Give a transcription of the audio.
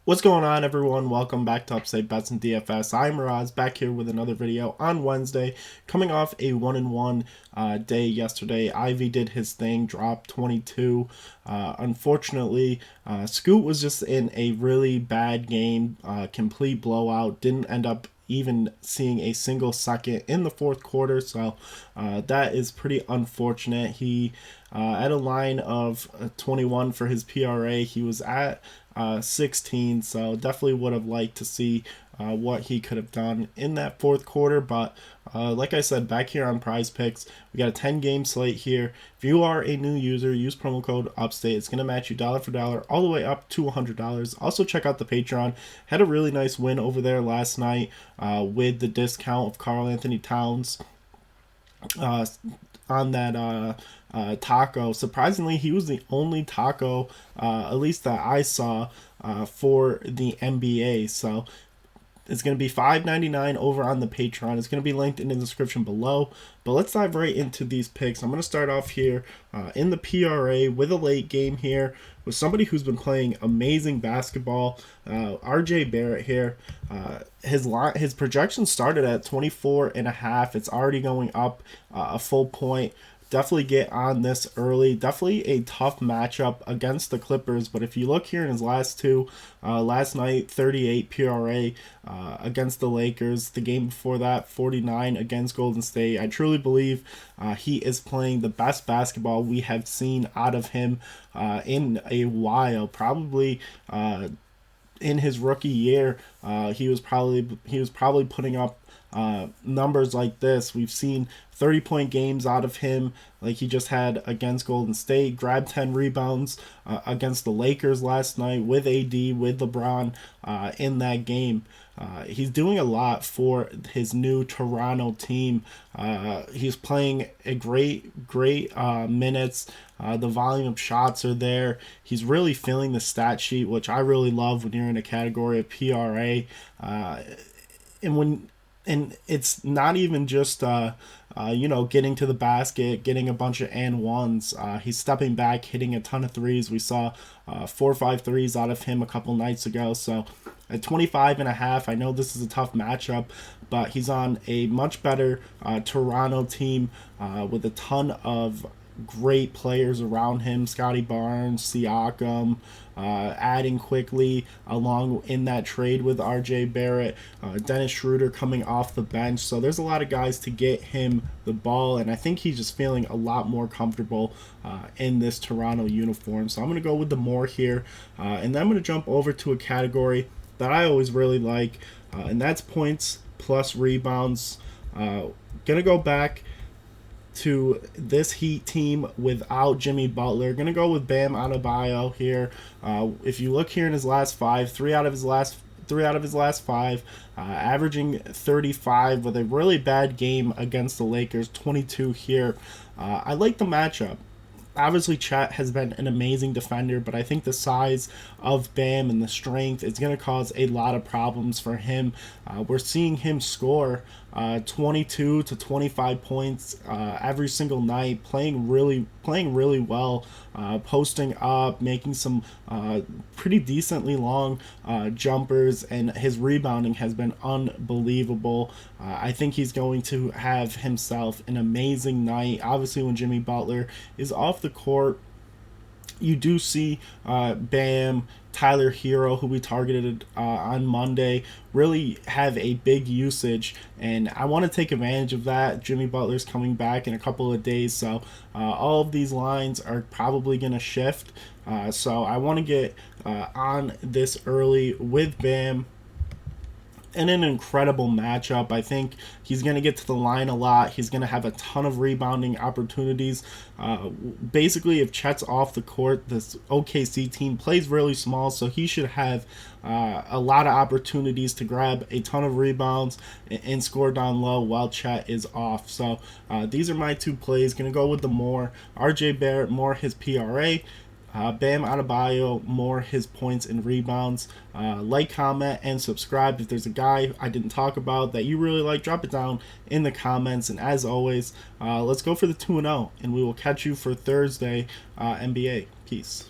What's going on, everyone? Welcome back to Upside Bets and DFS. I'm Reoz, back here with another video on Wednesday. Coming off a 1-1 day yesterday, Ivy did his thing, dropped 22. Unfortunately, Scoot was just in a really bad game, complete blowout. Didn't end up even seeing a single second in the fourth quarter, so that is pretty unfortunate. He at a line of 21 for his PRA. He was at 16, so definitely would have liked to see what he could have done in that fourth quarter. But like I said, back here on Prize Picks, we got a 10-game slate here. If you are a new user, use promo code UPSTATE. It's going to match you dollar for dollar all the way up to $100. Also, check out the Patreon. Had a really nice win over there last night with the discount of Karl Anthony Towns on that taco. Surprisingly, he was the only taco, at least that I saw, for the NBA. So it's going to be $5.99 over on the Patreon. It's going to be linked in the description below. But let's dive right into these picks. I'm going to start off here in the PRA with a late game here with somebody who's been playing amazing basketball. RJ Barrett here. His projection started at 24.5. It's already going up a full point. Definitely get on this early. Definitely a tough matchup against the Clippers. But if you look here in his last two, last night 38 PRA against the Lakers. The game before that 49 against Golden State. I truly believe he is playing the best basketball we have seen out of him in a while. Probably in his rookie year, he was probably putting up numbers like this. We've seen 30-point games out of him, like he just had against Golden State. Grabbed 10 rebounds against the Lakers last night with AD, with LeBron in that game. He's doing a lot for his new Toronto team. He's playing a great minutes. The volume of shots are there. He's really filling the stat sheet, which I really love when you're in a category of PRA. And it's not even just getting to the basket, getting a bunch of and ones. He's stepping back, hitting a ton of threes. We saw 4 or 5 threes out of him a couple nights ago. So at 25.5, I know this is a tough matchup, but he's on a much better Toronto team with a ton of great players around him. Scotty Barnes, Siakam, adding quickly along in that trade with RJ Barrett, Dennis Schroeder coming off the bench. So there's a lot of guys to get him the ball, and I think he's just feeling a lot more comfortable in this Toronto uniform. So I'm going to go with the more here, and then I'm going to jump over to a category that I always really like, and that's points plus rebounds. Gonna go back to this Heat team without Jimmy Butler. Gonna go with Bam Adebayo here. If you look here in his last 5, three out of his last 5, averaging 35 with a really bad game against the Lakers, 22 here. I like the matchup. Obviously, Chet has been an amazing defender, but I think the size of Bam and the strength is going to cause a lot of problems for him. We're seeing him score 22 to 25 points every single night, playing really well, posting up, making some pretty decently long jumpers, and his rebounding has been unbelievable. I think he's going to have himself an amazing night. Obviously, when Jimmy Butler is off the court, you do see Bam, Tyler Hero, who we targeted on Monday, really have a big usage, and I want to take advantage of that. Jimmy Butler's coming back in a couple of days, so all of these lines are probably going to shift. So I want to get on this early with Bam. And an incredible matchup. I think he's going to get to the line a lot. He's going to have a ton of rebounding opportunities. Basically, if Chet's off the court, this OKC team plays really small, so he should have a lot of opportunities to grab a ton of rebounds and score down low while Chet is off. So these are my two plays. Going to go with the more. RJ Barrett, more his PRA. Bam Adebayo, more his points and rebounds. Like, comment, and subscribe. If there's a guy I didn't talk about that you really like, drop it down in the comments. And as always, let's go for the 2-0, and we will catch you for Thursday NBA. Peace.